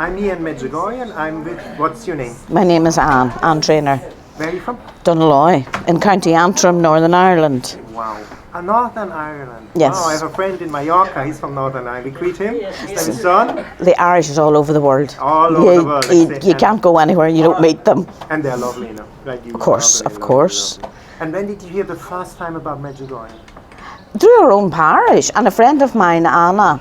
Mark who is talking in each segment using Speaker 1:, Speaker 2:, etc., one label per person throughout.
Speaker 1: I'm MIR Medjugorje and I'm with, what's your name?
Speaker 2: My name is Anne Trainer.
Speaker 1: Where are you from?
Speaker 2: Dunalloy, in County Antrim, Northern Ireland.
Speaker 1: Wow. Northern Ireland.
Speaker 2: Yes.
Speaker 1: Wow, I have a friend in Mallorca, he's from Northern Ireland. We greet him. His name is John.
Speaker 2: The Irish is all over the world.
Speaker 1: All over the world.
Speaker 2: You can't go anywhere, you don't meet them.
Speaker 1: And they're lovely, you know. Like you.
Speaker 2: Of course,
Speaker 1: lovely,
Speaker 2: of course.
Speaker 1: Lovely. And when did you hear the first time about Medjugorje?
Speaker 2: Through our own parish, and a friend of mine, Anna,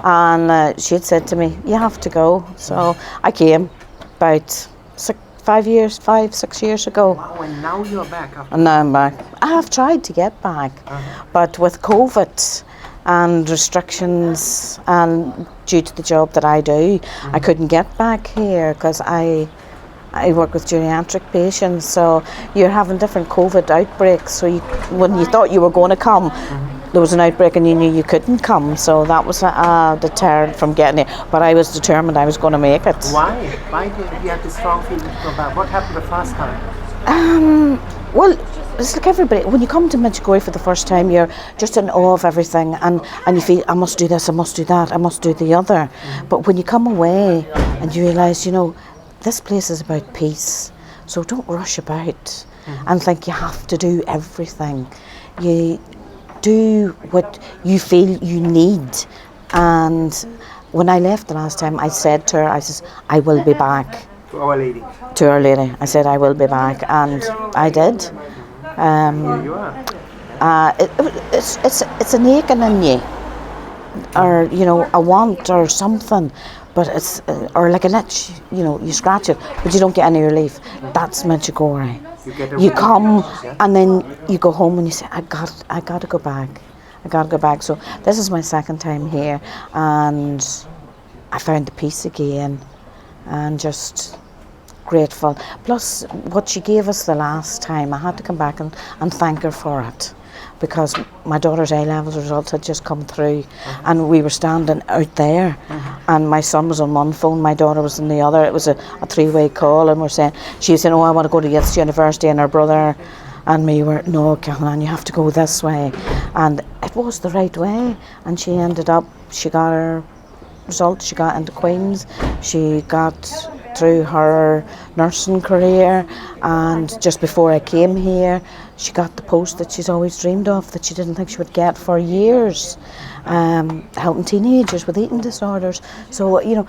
Speaker 2: and she had said to me, you have to go. So I came about 6 years ago.
Speaker 1: Wow, and now you're back.
Speaker 2: And now I'm back. I have tried to get back, but with COVID and restrictions and due to the job that I do, I couldn't get back here because I work with geriatric patients, so you're having different COVID outbreaks. So when you thought you were going to come, there was an outbreak and you knew you couldn't come. So that was a deterrent from getting it. But I was determined I was going to make it.
Speaker 1: Why? Why did you have this strong feeling to go back? What happened the first time?
Speaker 2: Well, it's like everybody. When you come to Medjugorje for the first time, you're just in awe of everything, and you feel, I must do this, I must do that, I must do the other. But when you come away and you realise, you know, this place is about peace, so don't rush about and think you have to do everything. You do what you feel you need. And when I left the last time, I said to her, I says, I will be back.
Speaker 1: To Our Lady.
Speaker 2: To Our Lady. I said, I will be back, and I did.
Speaker 1: Here you are.
Speaker 2: It's an aching in you, or, you know, a want or something. But it's, or like an itch, you know, you scratch it, but you don't get any relief. That's Medjugorje. You come and then you go home and you say, I got to go back. I got to go back. So this is my second time here, and I found the peace again, and just grateful. Plus, what she gave us the last time, I had to come back and thank her for it. Because my daughter's A-levels results had just come through, and we were standing out there, and my son was on one phone, my daughter was on the other. It was a three-way call, and she was saying, oh, I want to go to Youth University, and her brother and me were, no, Caroline, you have to go this way. And it was the right way, and she ended up, she got her results, she got into Queen's, she got through her nursing career, and just before I came here, she got the post that she's always dreamed of, that she didn't think she would get for years, helping teenagers with eating disorders. So, you know,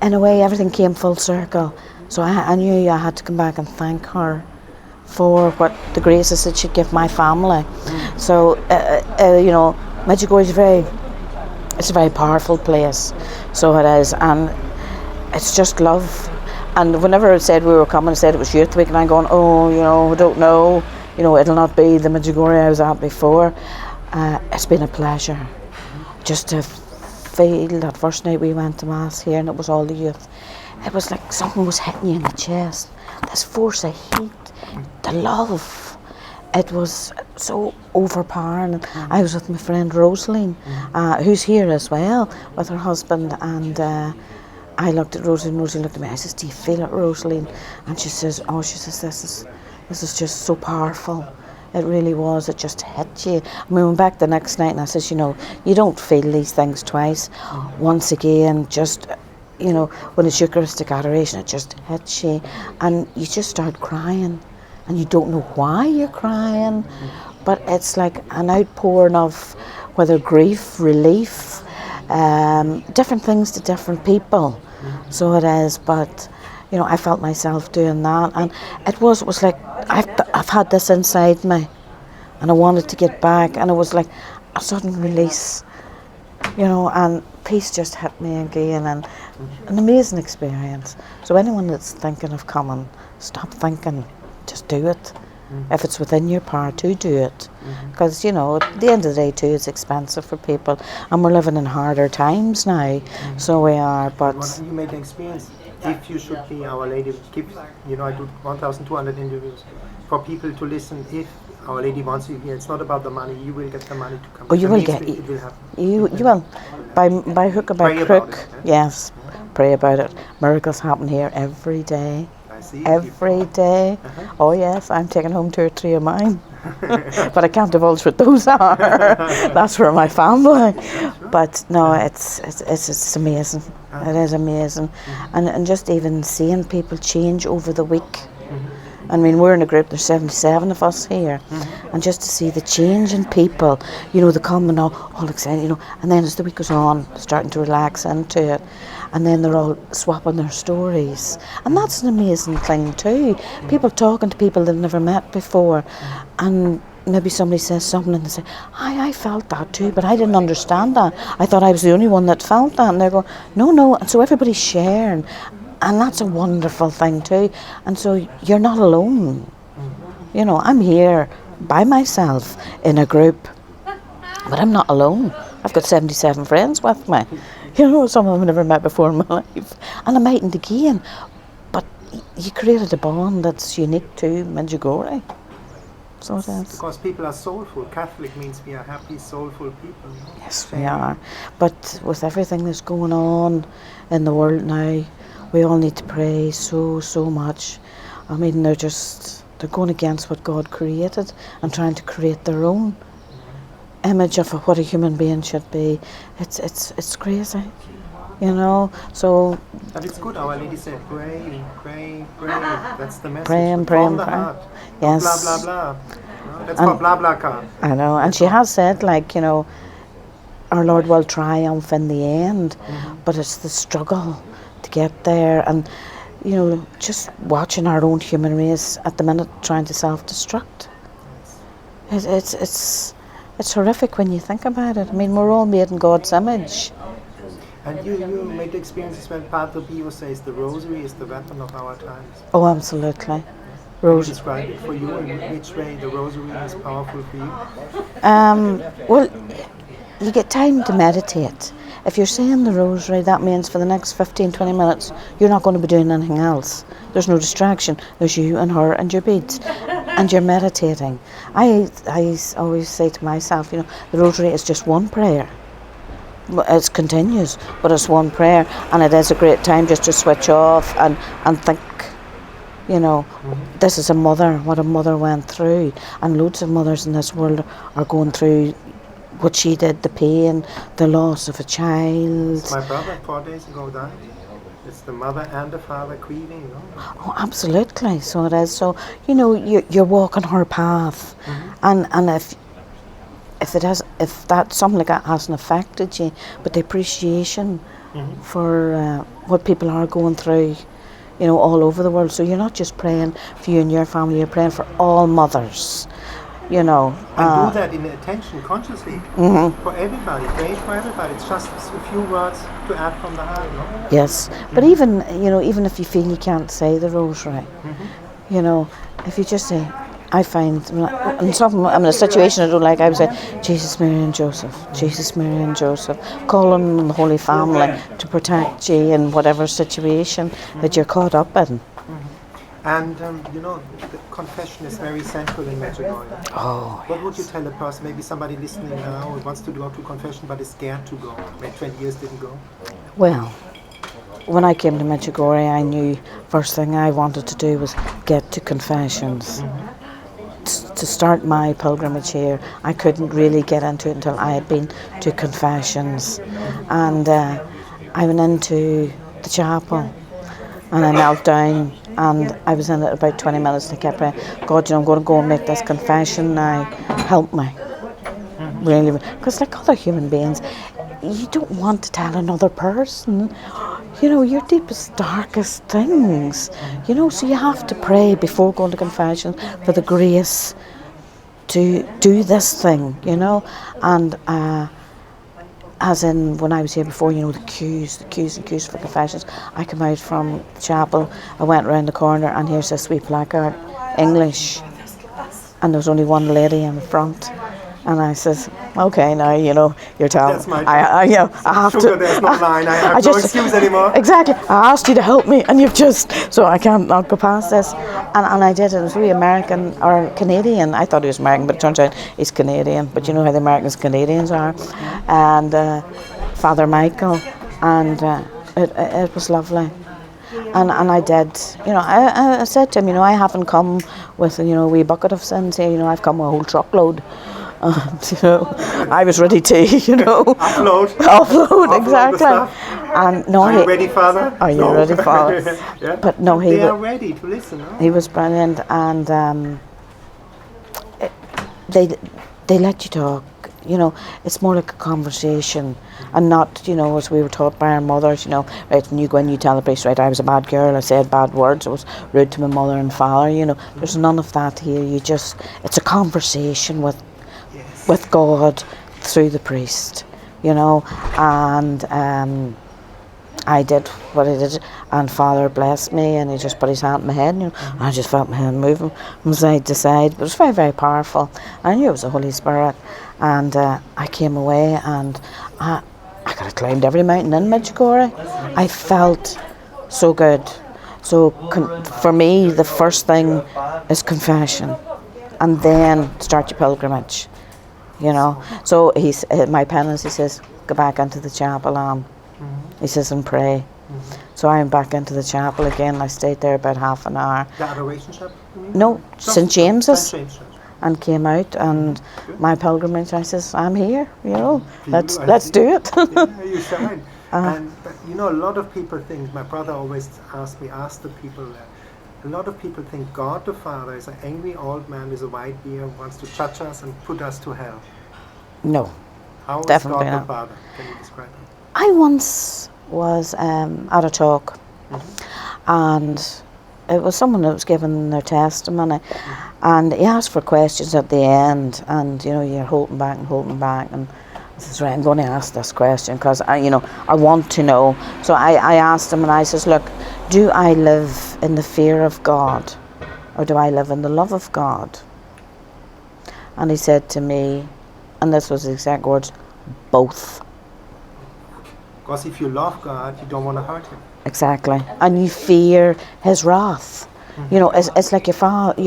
Speaker 2: in a way, everything came full circle. So I knew I had to come back and thank her for what the graces that she'd give my family. So, you know, Medjugorje it's a very powerful place. So it is, and it's just love. And whenever it said we were coming, it said it was Youth Week, and I'm going, oh, you know, I don't know. You know, it'll not be the Medjugorje I was at before. It's been a pleasure just to feel that first night we went to Mass here, and it was all the youth. It was like something was hitting you in the chest. This force of heat, the love. It was so overpowering. And I was with my friend Rosary, who's here as well, with her husband, and I looked at Rosalie, and Rosalie looked at me. I says, do you feel it, Rosalie? And she says, oh, she says, this is just so powerful. It really was. It just hit you. We went back the next night, and I says, you know, you don't feel these things twice. Once again, just, you know, when it's Eucharistic adoration, it just hits you, and you just start crying, and you don't know why you're crying, but it's like an outpouring of whether grief, relief, different things to different people. So it is, but you know, I felt myself doing that, and it was like I've had this inside me, and I wanted to get back, and it was like a sudden release, you know, and peace just hit me again, and an amazing experience. So anyone that's thinking of coming, stop thinking, just do it. If it's within your power to do it, because you know, at the end of the day too, it's expensive for people, and we're living in harder times now. So we are. But
Speaker 1: what you made an experience, if you should be Our Lady, give, you know, I do 1,200 interviews for people to listen. If Our Lady wants you here, it's not about the money. You will get the money to come.
Speaker 2: Oh, you will get.
Speaker 1: It will happen.
Speaker 2: You will, by hook or by crook. Yes, pray about it. Miracles happen here every day.
Speaker 1: see
Speaker 2: every day.
Speaker 1: Uh-huh.
Speaker 2: Oh yes, I'm taking home 2 or 3 of mine. But I can't divulge what those are. That's for my family. But no, it's amazing. It is amazing. And just even seeing people change over the week. I mean, we're in a group, there's 77 of us here, and just to see the change in people, you know, they come and all excited, you know, and then as the week goes on, starting to relax into it, and then they're all swapping their stories. And that's an amazing thing too. People talking to people they've never met before, and maybe somebody says something and they say, I felt that too, but I didn't understand that. I thought I was the only one that felt that. And they go, no. And so everybody's sharing. And that's a wonderful thing too. And so you're not alone. You know, I'm here by myself in a group, but I'm not alone. I've got 77 friends with me. You know, some of them I've never met before in my life. And I mightn't again. But you created a bond that's unique to Medjugorje. So it is.
Speaker 1: Because people are soulful. Catholic means we are happy, soulful people.
Speaker 2: Yes, we are. But with everything that's going on in the world now, we all need to pray so much. I mean, they're going against what God created and trying to create their own image of what a human being should be. It's crazy, you know. So.
Speaker 1: But it's good. Our Lady said, pray. That's the message.
Speaker 2: Pray and
Speaker 1: From the
Speaker 2: pray.
Speaker 1: heart.
Speaker 2: Yes.
Speaker 1: Blah blah blah. No, that's for blah blah car.
Speaker 2: I know, and she has said, like, you know, our Lord will triumph in the end, but it's the struggle to get there, and you know, just watching our own human race at the minute trying to self-destruct. It's horrific when you think about it. I mean, we're all made in God's image.
Speaker 1: And you made the experiences when Padre Pio says the Rosary is the weapon of our times.
Speaker 2: Oh, absolutely.
Speaker 1: Can you describe it for you in which way the Rosary is powerful for you?
Speaker 2: Well, you get time to meditate. If you're saying the Rosary, that means for the next 15-20 minutes you're not going to be doing anything else. There's no distraction. There's you and her and your beads, and you're meditating. I always say to myself, you know, the Rosary is just one prayer. It's continuous, but it's one prayer, and it is a great time just to switch off and think. You know, this is a mother, what a mother went through, and loads of mothers in this world are going through what she did, the pain, the loss of a child.
Speaker 1: My brother 4 days ago died. It's the mother and the father grieving, you know?
Speaker 2: Oh, absolutely. So it is. So, you know, you're walking her path, and if that something like that hasn't affected you, but the appreciation for what people are going through, you know, all over the world. So you're not just praying for you and your family, you're praying for all mothers, you know.
Speaker 1: And do that in attention, consciously, for everybody, pray for everybody. It's just a few words to add from the heart, no?
Speaker 2: Yes, but even, you know, even if you feel you can't say the Rosary, you know, if you just say, I find, in I'm in a situation I don't like, I would say, Jesus, Mary and Joseph, Jesus, Mary and Joseph, calling on the Holy Family to protect you in whatever situation that you're caught up in.
Speaker 1: And, you know, the confession is very central in Medjugorje.
Speaker 2: Oh,
Speaker 1: What would you tell a person, maybe somebody listening now who wants to go to confession but is scared to go, maybe 20 years didn't go?
Speaker 2: Well, when I came to Medjugorje, I knew first thing I wanted to do was get to confessions. To start my pilgrimage here, I couldn't really get into it until I had been to confessions. And I went into the chapel and I knelt down, and I was in it about 20 minutes and I kept praying, God, you know, I'm going to go and make this confession now, help me. Really, because like other human beings, you don't want to tell another person, you know, your deepest, darkest things, you know, so you have to pray before going to confession for the grace to do this thing, you know. And as in when I was here before, you know, the queues for confessions. I come out from the chapel, I went round the corner, and here's this wee placard, English, and there was only one lady in the front. And I says, okay, now, you know, you're telling
Speaker 1: That's my
Speaker 2: I have
Speaker 1: Sugar,
Speaker 2: to.
Speaker 1: there's no line. I have no excuse anymore.
Speaker 2: Exactly. I asked you to help me, and you've just, so I can't not go past this. And I did. It was really American or Canadian. I thought he was American, but it turns out he's Canadian. But you know how the Americans Canadians are. And Father Michael, and it was lovely. And I did, you know, I said to him, you know, I haven't come with, you know, a wee bucket of sins here, you know, I've come with a whole truckload. And, you know, I was ready to, you know, offload exactly. And no,
Speaker 1: are you ready, Father?
Speaker 2: Are you ready, Father?
Speaker 1: Yeah.
Speaker 2: But no,
Speaker 1: they are ready to listen. No?
Speaker 2: He was brilliant, and they let you talk. You know, it's more like a conversation, and not, you know, as we were taught by our mothers. You know, right, when you go in, you tell the priest, right, I was a bad girl, I said bad words, I was rude to my mother and father. You know, there's none of that here. It's a conversation with God through the priest. You know, and I did what I did, and Father blessed me, and he just put his hand on my head, and, you know, and I just felt my hand moving from side to side. But it was very, very powerful. I knew it was the Holy Spirit, and I came away, and I could have climbed every mountain in Medjugorje. I felt so good. So for me, the first thing is confession, and then start your pilgrimage. You know. So he's my penance. He says, go back into the chapel, and he says, and pray. So I went back into the chapel again. I stayed there about half an hour.
Speaker 1: The adoration chapel?
Speaker 2: No, St. James's. And came out, and my pilgrimage, I says, I'm here, you know, let's do it.
Speaker 1: Yeah, you shine. But you know, a lot of people think, my brother always ask the people, a lot of people think God the Father is an angry old man with a white beard, wants to judge us and put us to hell.
Speaker 2: No.
Speaker 1: How is
Speaker 2: definitely
Speaker 1: God
Speaker 2: not.
Speaker 1: the Father? Can you describe it?
Speaker 2: I once was at a talk, and it was someone that was giving their testimony, and he asked for questions at the end, and you know, you're holding back, and I says, right, I'm going to ask this question because I want to know. So I asked him, and I says, look, do I live in the fear of God, or do I live in the love of God? And he said to me, and this was the exact words, both.
Speaker 1: Because if you love God, you don't want to hurt him.
Speaker 2: Exactly. And you fear his wrath. You know, it's like your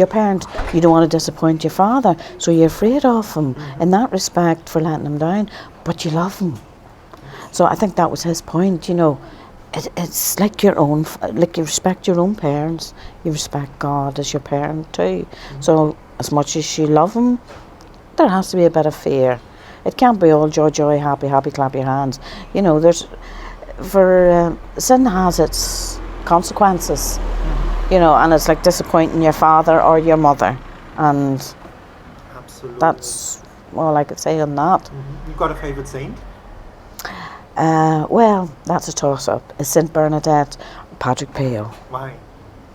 Speaker 2: parent, you don't want to disappoint your father, so you're afraid of him in that respect for letting him down, but you love him. So I think that was his point, you know. It's like your own, like you respect your own parents, you respect God as your parent too. So as much as you love him, there has to be a bit of fear. It can't be all joy, joy, happy, happy, clap your hands. You know, sin has its consequences, you know, and it's like disappointing your father or your mother. And
Speaker 1: absolutely,
Speaker 2: that's all I could say on that.
Speaker 1: You got a favourite saint?
Speaker 2: Well, that's a toss-up. Is St. Bernadette or Patrick Pio?
Speaker 1: Why?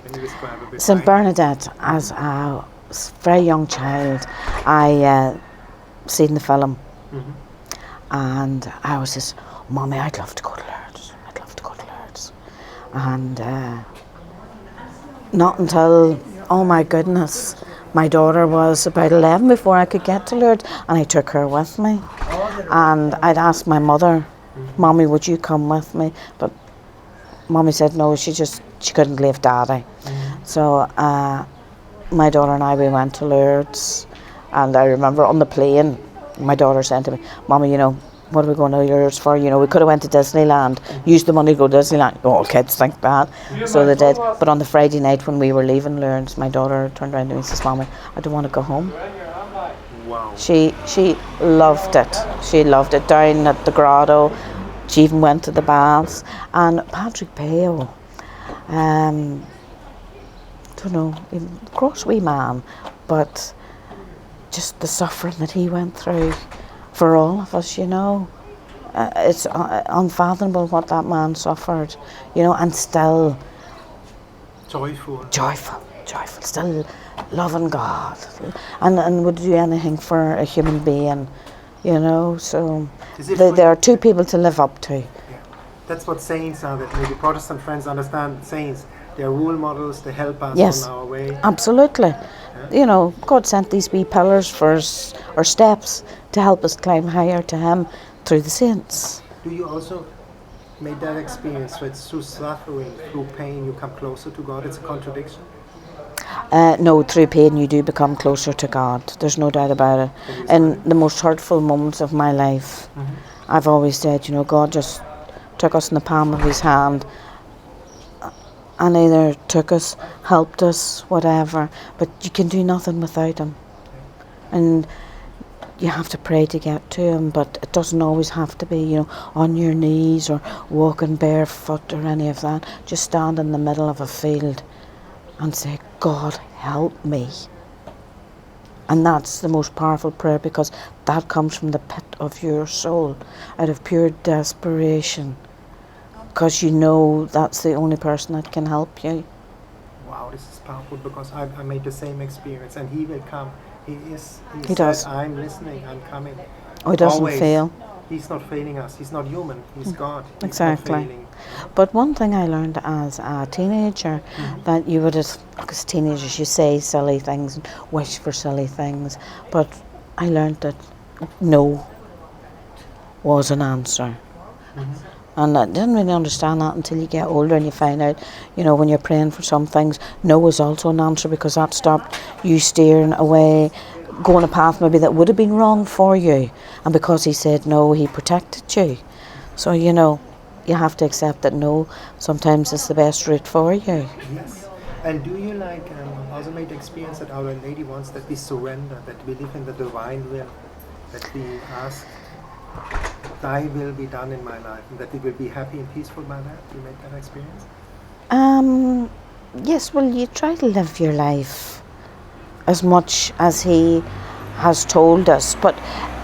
Speaker 1: Can you describe a bit?
Speaker 2: St. Bernadette, as a very young child, I seen the film. And I was just, Mommy, I'd love to go to Lourdes. And not until, oh my goodness, my daughter was about 11 before I could get to Lourdes, and I took her with me. And I'd asked my mother, Mommy, would you come with me? But Mommy said no, she couldn't leave Daddy. So my daughter and I, we went to Lourdes, and I remember on the plane, my daughter said to me, Mommy, you know, what are we going to Lourdes for? You know, we could have went to Disneyland, used the money to go to Disneyland. All kids think that, so they did. But on the Friday night when we were leaving Lourdes, my daughter turned around to me and says, Mommy, I don't want to go home.
Speaker 1: Wow.
Speaker 2: She loved it. She loved it down at the grotto. She even went to the baths. And Patrick Pio, don't know, gross wee man, but just the suffering that he went through for all of us, you know. It's unfathomable what that man suffered, you know, and still
Speaker 1: joyful,
Speaker 2: still loving God, and would do anything for a human being, you know. So there are two people to live up to.
Speaker 1: Yeah. That's what saints are, that maybe Protestant friends understand. Saints, they're role models, they help us on our way.
Speaker 2: Absolutely. Yeah. You know, God sent these wee pillars for us, or steps, to help us climb higher to him through the saints.
Speaker 1: Do you also make that experience where it's through suffering, through pain, you come closer to God? It's a contradiction?
Speaker 2: No, through pain you do become closer to God. There's no doubt about it. In the most hurtful moments of my life, I've always said, you know, God just took us in the palm of his hand and either took us, helped us, whatever. But you can do nothing without him. And you have to pray to get to him, but it doesn't always have to be, on your knees or walking barefoot or any of that. Just stand in the middle of a field and say, God, help me. And that's the most powerful prayer, because that comes from the pit of your soul, out of pure desperation, because you know that's the only person that can help you.
Speaker 1: Wow, this is powerful, because I made the same experience, and he will come. He
Speaker 2: He does.
Speaker 1: I'm listening, I'm coming.
Speaker 2: Oh, he doesn't
Speaker 1: Always.
Speaker 2: fail.
Speaker 1: He's not failing us. He's not human. He's God. He's
Speaker 2: Exactly.
Speaker 1: not failing.
Speaker 2: But one thing I learned as a teenager, that you would have, because teenagers, you say silly things and wish for silly things, but I learned that no was an answer. And I didn't really understand that until you get older and you find out, when you're praying for some things, no is also an answer, because that stopped you steering away, going a path maybe that would have been wrong for you. And because he said no, he protected you. So, you have to accept that no sometimes is the best route for you.
Speaker 1: Yes. And do you also made the experience that Our Lady wants that we surrender, that we live in the divine will, that we ask, thy will be done in my life, and that we will be happy and peaceful by that? You made that experience?
Speaker 2: Yes, well, you try to live your life as much as he has told us. But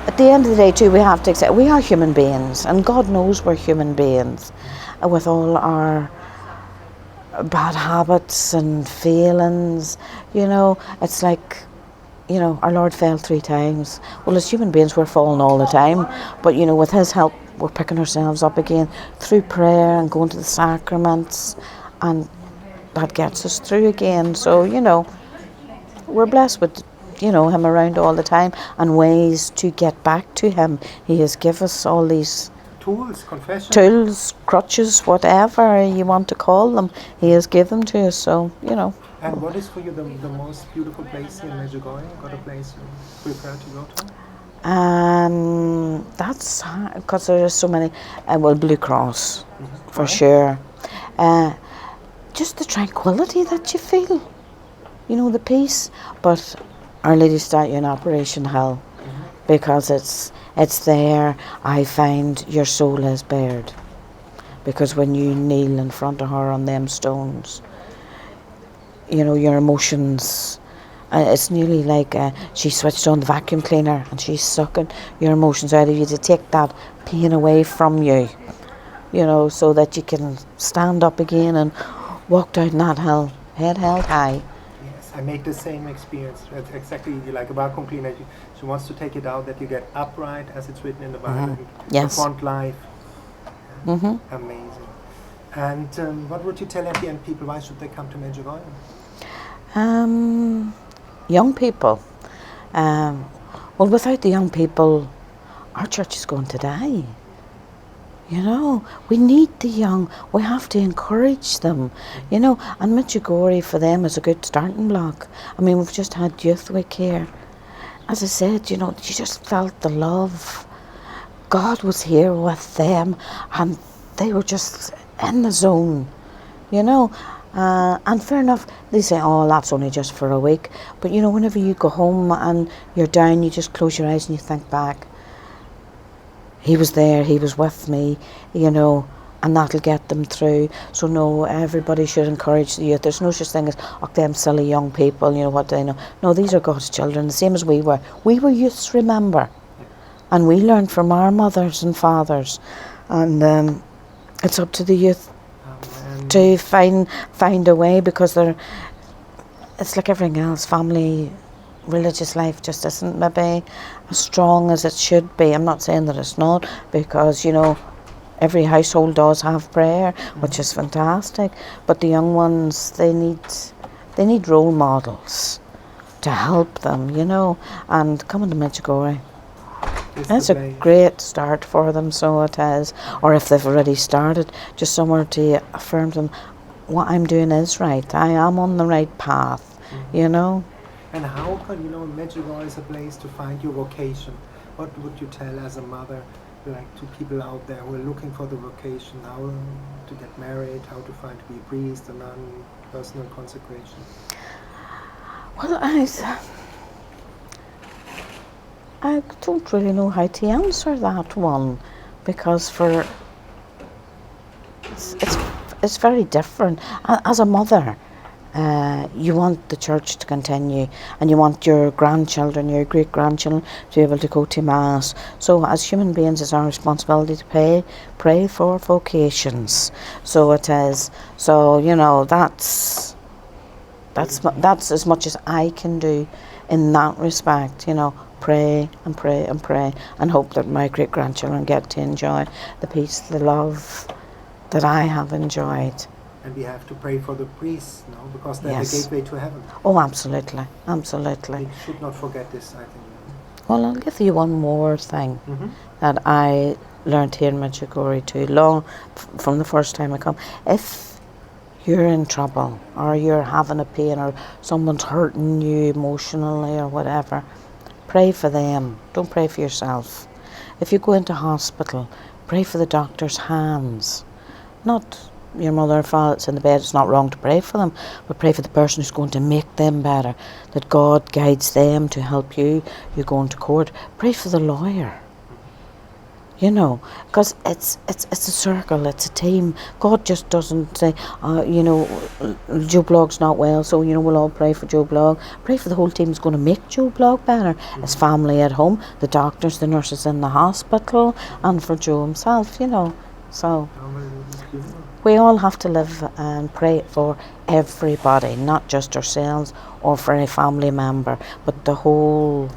Speaker 2: at the end of the day, too, we have to accept we are human beings, and God knows we're human beings with all our bad habits and failings. It's like, our Lord fell 3 times. Well, as human beings, we're falling all the time. But, with his help, we're picking ourselves up again through prayer and going to the sacraments, and that gets us through again. So, we're blessed with, him around all the time, and ways to get back to him. He has given us all these tools, crutches, whatever you want to call them. He has given them to us, so,
Speaker 1: And what is for you the most beautiful place in Medjugorje? Got a place you prefer to go to?
Speaker 2: That's hard, because there are so many. Blue Cross, for sure. Just the tranquility that you feel, the peace. But Our Lady start you in Operation Hell, because it's there I find your soul is bared. Because when you kneel in front of her on them stones, your emotions, it's nearly like she switched on the vacuum cleaner and she's sucking your emotions out of you to take that pain away from you, so that you can stand up again and walk down that hill, head held high.
Speaker 1: Yes, I made the same experience. It's exactly like a vacuum cleaner. She wants to take it out, that you get upright, as it's written in the Bible.
Speaker 2: Yes.
Speaker 1: Confront life. Amazing. And what would you tell at the end people? Why should they come to Medjugorje?
Speaker 2: Young people. Well, without the young people, our church is going to die. We need the young. We have to encourage them. And Medjugorje for them is a good starting block. I mean, we've just had Youth Week here. As I said, you just felt the love. God was here with them, and they were just in the zone, and fair enough, they say, oh, that's only just for a week. But, whenever you go home and you're down, you just close your eyes and you think back. He was there, he was with me, and that'll get them through. So, no, everybody should encourage the youth. There's no such thing as, them silly young people, what do they know? No, these are God's children, the same as we were. We were youths, remember. And we learned from our mothers and fathers. And it's up to the youth to find a way, because it's like everything else. Family, religious life just isn't maybe as strong as it should be. I'm not saying that it's not, because every household does have prayer, which is fantastic. But the young ones, they need role models to help them, and coming to Medjugorje, it's a great start for them, so it is. Or if they've already started, just somewhere to affirm to them, what I'm doing is right. I am on the right path, And how
Speaker 1: can, Medjugorje is a place to find your vocation. What would you tell as a mother like to people out there who are looking for the vocation, how to get married, how to find to be a priest, a nun, personal consecration?
Speaker 2: Well, I don't really know how to answer that one, because it's very different. As a mother, you want the church to continue, and you want your grandchildren, your great-grandchildren to be able to go to Mass. So as human beings, it's our responsibility to pray for vocations. So it is. So, that's as much as I can do in that respect, pray and pray and pray, and hope that my great-grandchildren get to enjoy the peace, the love that I have enjoyed.
Speaker 1: And we have to pray for the priests, because they're
Speaker 2: Yes.
Speaker 1: the gateway to heaven.
Speaker 2: Oh, absolutely, absolutely.
Speaker 1: We should not forget this, I think.
Speaker 2: Well, I'll give you one more thing
Speaker 1: Mm-hmm.
Speaker 2: that I learned here in Medjugorje too, from the first time I come. If you're in trouble, or you're having a pain, or someone's hurting you emotionally or whatever, pray for them. Don't pray for yourself. If you go into hospital, pray for the doctor's hands. Not your mother or father that's in the bed. It's not wrong to pray for them, but pray for the person who's going to make them better, that God guides them to help you. You're going to court, pray for the lawyer. Because it's a circle, it's a team. God just doesn't say, Joe Blogg's not well, so we'll all pray for Joe Blogg. Pray for the whole team who's going to make Joe Blogg better. His family at home, the doctors, the nurses in the hospital, and for Joe himself. So we all have to live and pray for everybody, not just ourselves or for a family member, but the whole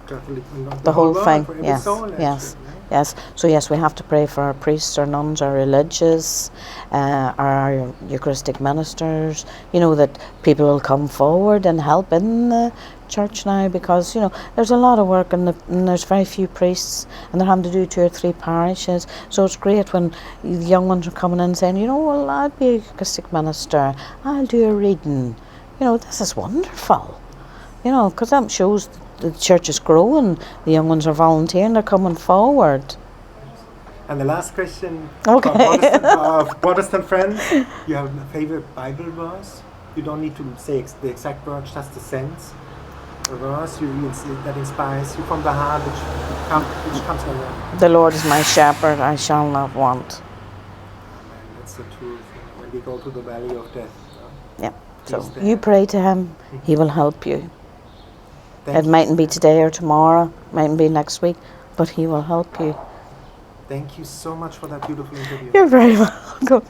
Speaker 2: thing.
Speaker 1: For every
Speaker 2: Yes,
Speaker 1: soul, actually,
Speaker 2: yes. Yes, so yes, we have to pray for our priests, our nuns, our religious, our Eucharistic ministers, that people will come forward and help in the church now, because, there's a lot of work and there's very few priests, and they're having to do 2 or 3 parishes. So it's great when the young ones are coming in saying, well, I'll be a Eucharistic minister, I'll do a reading. This is wonderful, because that shows the church is growing, the young ones are volunteering, they're coming forward.
Speaker 1: And the last question,
Speaker 2: Okay.
Speaker 1: Protestant friends, you have a favorite Bible verse? You don't need to say the exact words, just the sense. A verse that inspires you from the heart, which comes from the...
Speaker 2: The Lord is my shepherd, I shall not want.
Speaker 1: Amen. That's the truth. When we go to the valley of death.
Speaker 2: Yeah. So
Speaker 1: He's there.
Speaker 2: you pray to him, he will help you.
Speaker 1: Thank
Speaker 2: It
Speaker 1: you.
Speaker 2: mightn't be today or tomorrow, mightn't be next week, but he will help you.
Speaker 1: Thank you so much for that beautiful interview.
Speaker 2: You're very welcome.